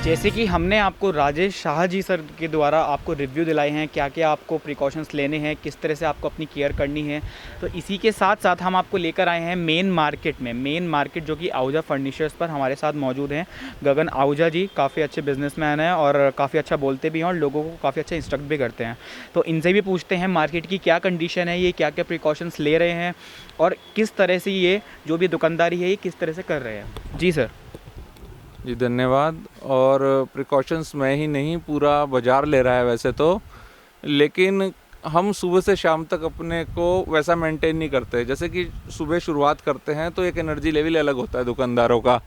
जैसे कि हमने आपको राजेश शाह जी सर के द्वारा आपको रिव्यू दिलाए हैं, क्या क्या आपको प्रिकॉशंस लेने हैं, किस तरह से आपको अपनी केयर करनी है, तो इसी के साथ साथ हम आपको लेकर आए हैं मेन मार्केट जो कि आहूजा फर्नीचर्स पर हमारे साथ मौजूद हैं। गगन आहूजा जी काफ़ी अच्छे बिजनेसमैन हैं और काफ़ी अच्छा बोलते भी हैं और लोगों को काफ़ी अच्छा इंस्ट्रक्ट भी करते हैं। तो इनसे भी पूछते हैं मार्केट की क्या कंडीशन है, ये क्या क्या प्रिकॉशंस ले रहे हैं और किस तरह से ये जो भी दुकानदारी है ये किस तरह से कर रहे हैं। जी सर। जी धन्यवाद। और प्रिकॉशंस मैं ही नहीं, पूरा बाज़ार ले रहा है वैसे तो, लेकिन हम सुबह से शाम तक अपने को वैसा मेंटेन नहीं करते। जैसे कि सुबह शुरुआत करते हैं तो एक एनर्जी लेवल अलग होता है दुकानदारों का,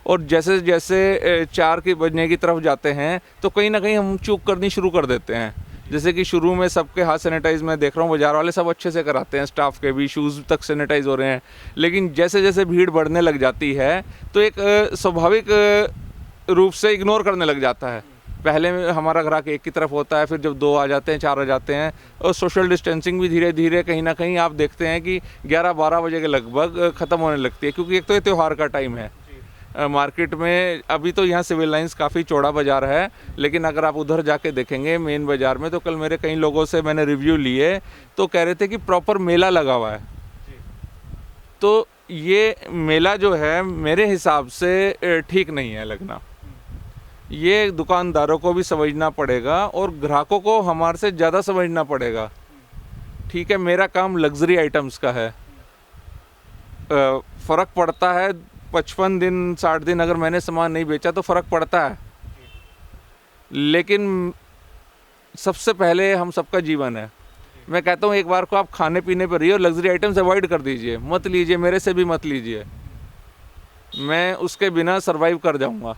और जैसे जैसे 4 के बजने की तरफ जाते हैं तो कहीं ना कहीं हम चूक करनी शुरू कर देते हैं। जैसे कि शुरू में सबके हाथ सैनिटाइज मैं देख रहा हूँ, बाज़ार वाले सब अच्छे से कराते हैं, स्टाफ के भी शूज़ तक सैनिटाइज हो रहे हैं, लेकिन जैसे जैसे भीड़ बढ़ने लग जाती है तो एक स्वाभाविक रूप से इग्नोर करने लग जाता है। पहले हमारा ग्राहक एक की तरफ होता है, फिर जब 2 आ जाते हैं, 4 आ जाते हैं, और सोशल डिस्टेंसिंग भी धीरे धीरे कहीं ना कहीं आप देखते हैं कि 11-12 बजे के लगभग ख़त्म होने लगती है, क्योंकि एक तो ये त्यौहार का टाइम है। मार्केट में अभी तो यहाँ सिविल लाइंस काफ़ी चौड़ा बाज़ार है, लेकिन अगर आप उधर जाके देखेंगे मेन बाज़ार में, तो कल मेरे कई लोगों से मैंने रिव्यू लिए तो कह रहे थे कि प्रॉपर मेला लगा हुआ है। तो ये मेला जो है मेरे हिसाब से ठीक नहीं है लगना। ये दुकानदारों को भी समझना पड़ेगा और ग्राहकों को हमारे से ज़्यादा समझना पड़ेगा। ठीक है, मेरा काम लग्जरी आइटम्स का है, फ़र्क पड़ता है 55 दिन 60 दिन अगर मैंने सामान नहीं बेचा तो फ़र्क पड़ता है, लेकिन सबसे पहले हम सबका जीवन है। मैं कहता हूँ एक बार को आप खाने पीने पर रहिए और लग्जरी आइटम्स अवॉइड कर दीजिए, मत लीजिए, मेरे से भी मत लीजिए, मैं उसके बिना सरवाइव कर जाऊँगा।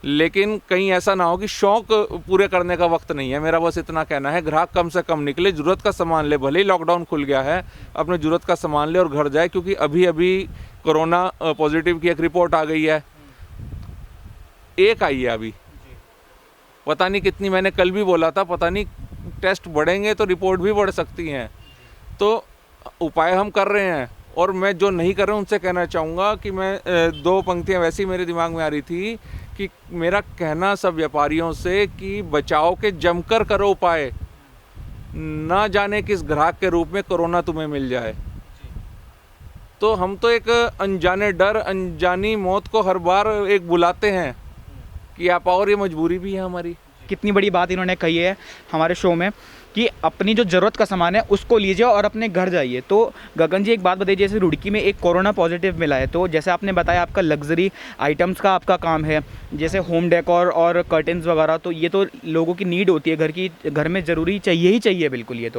लेकिन कहीं ऐसा ना हो कि शौक़ पूरे करने का वक्त नहीं है। मेरा बस इतना कहना है, ग्राहक कम से कम निकले, ज़रूरत का सामान ले, भले ही लॉकडाउन खुल गया है, अपने ज़रूरत का सामान ले और घर जाए, क्योंकि अभी अभी कोरोना पॉजिटिव की एक रिपोर्ट आ गई है, एक आई है अभी, पता नहीं कितनी, मैंने कल भी बोला था, पता नहीं टेस्ट बढ़ेंगे तो रिपोर्ट भी बढ़ सकती हैं। तो उपाय हम कर रहे हैं, और मैं जो नहीं कर रहा हूँ उनसे कहना चाहूँगा कि मैं 2 पंक्तियाँ वैसी मेरे दिमाग में आ रही थी कि मेरा कहना सब व्यापारियों से कि बचाव के जमकर करो उपाय, ना जाने किस ग्राहक के रूप में कोरोना तुम्हें मिल जाए। तो हम तो एक अनजाने डर, अनजानी मौत को हर बार एक बुलाते हैं कि आप आओ, और ये मजबूरी भी है हमारी। कितनी बड़ी बात इन्होंने कही है हमारे शो में कि अपनी जो ज़रूरत का सामान है उसको लीजिए और अपने घर जाइए। तो गगन जी एक बात बताइए, जैसे रुड़की में एक कोरोना पॉजिटिव मिला है, तो जैसे आपने बताया आपका लग्जरी आइटम्स का आपका काम है, जैसे होम डेकोर और कर्टन्स वगैरह, तो ये तो लोगों की नीड होती है, घर में ज़रूरी चाहिए ही चाहिए बिल्कुल ये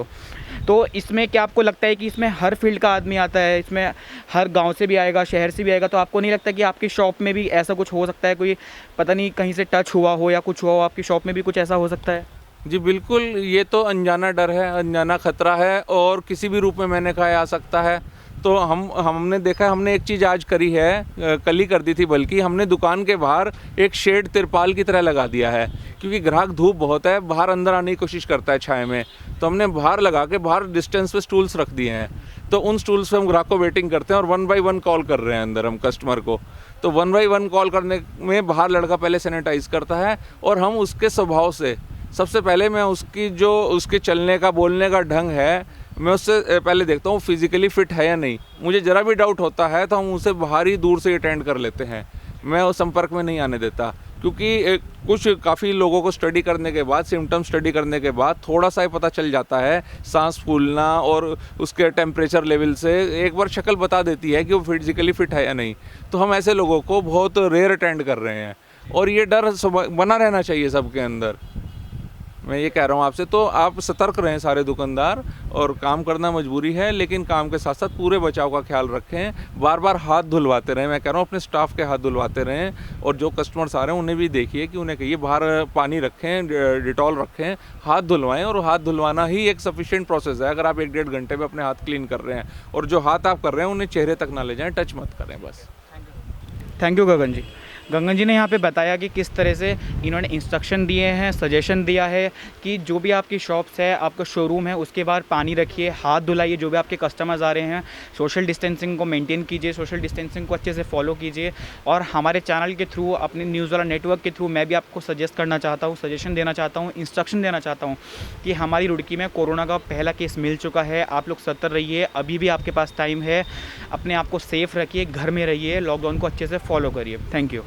तो इसमें क्या आपको लगता है कि इसमें हर फील्ड का आदमी आता है, इसमें हर गाँव से भी आएगा, शहर से भी आएगा, तो आपको नहीं लगता कि आपकी शॉप में भी ऐसा कुछ हो सकता है, कोई पता नहीं कहीं से टच हुआ हो या कुछ हुआ हो, आपकी शॉप में भी कुछ ऐसा हो सकता है? जी बिल्कुल, ये तो अनजाना डर है, अनजाना खतरा है, और किसी भी रूप में मैंने कहा आ सकता है। तो हमने देखा, हमने एक चीज़ आज करी है, कल ही कर दी थी बल्कि, हमने दुकान के बाहर एक शेड तिरपाल की तरह लगा दिया है, क्योंकि ग्राहक धूप बहुत है, बाहर अंदर आने की कोशिश करता है छाए में, तो हमने बाहर लगा के बाहर डिस्टेंस पे स्टूल्स रख दिए हैं। तो उन स्टूल्स पे हम ग्राहक को वेटिंग करते हैं और 1 बाय 1 कॉल कर रहे हैं अंदर हम कस्टमर को। तो 1 बाय 1 कॉल करने में बाहर लड़का पहले सैनिटाइज करता है, और हम उसके स्वभाव से सबसे पहले मैं उसके चलने का, बोलने का ढंग है, मैं उससे पहले देखता हूँ फिज़िकली फ़िट है या नहीं। मुझे ज़रा भी डाउट होता है तो हम उसे बाहर ही दूर से अटेंड कर लेते हैं, मैं उस संपर्क में नहीं आने देता, क्योंकि कुछ काफ़ी लोगों को स्टडी करने के बाद, सिम्टम स्टडी करने के बाद थोड़ा सा ही पता चल जाता है, सांस फूलना और उसके टेम्परेचर लेवल से एक बार शक्ल बता देती है कि वो फिज़िकली फ़िट है या नहीं। तो हम ऐसे लोगों को बहुत रेयर अटेंड कर रहे हैं, और ये डर बना रहना चाहिए सबके अंदर। मैं ये कह रहा हूँ आपसे, तो आप सतर्क रहें सारे दुकानदार, और काम करना मजबूरी है, लेकिन काम के साथ साथ पूरे बचाव का ख्याल रखें, बार बार हाथ धुलवाते रहें। मैं कह रहा हूँ अपने स्टाफ के हाथ धुलवाते रहें, और जो कस्टमर्स आ रहे हैं उन्हें भी देखिए कि उन्हें कहिए बाहर पानी रखें, डिटॉल रखें, हाथ धुलवाएं, और हाथ धुलवाना ही एक सफिशिएंट प्रोसेस है। अगर आप 1-1.5 घंटे में अपने हाथ क्लीन कर रहे हैं, और जो हाथ आप कर रहे हैं उन्हें चेहरे तक ना ले जाएँ, टच मत करें बस। थैंक यू गगन जी। गगन जी ने यहाँ पे बताया कि किस तरह से इन्होंने इंस्ट्रक्शन दिए हैं, सजेशन दिया है कि जो भी आपकी शॉप्स है, आपका शोरूम है, उसके बाहर पानी रखिए, हाथ धुलाइए, जो भी आपके कस्टमर्स आ रहे हैं, सोशल डिस्टेंसिंग को मेंटेन कीजिए, सोशल डिस्टेंसिंग को अच्छे से फॉलो कीजिए। और हमारे चैनल के थ्रू, अपने न्यूज़ वाला नेटवर्क के थ्रू मैं भी आपको सजेस्ट करना चाहता हूँ, सजेशन देना चाहता हूँ, इंस्ट्रक्शन देना चाहता हूँ कि हमारी रुड़की में कोरोना का पहला केस मिल चुका है। आप लोग सतर्क रहिए, अभी भी आपके पास टाइम है, अपने आप को सेफ़ रखिए, घर में रहिए, लॉकडाउन को अच्छे से फॉलो करिए। Thank you.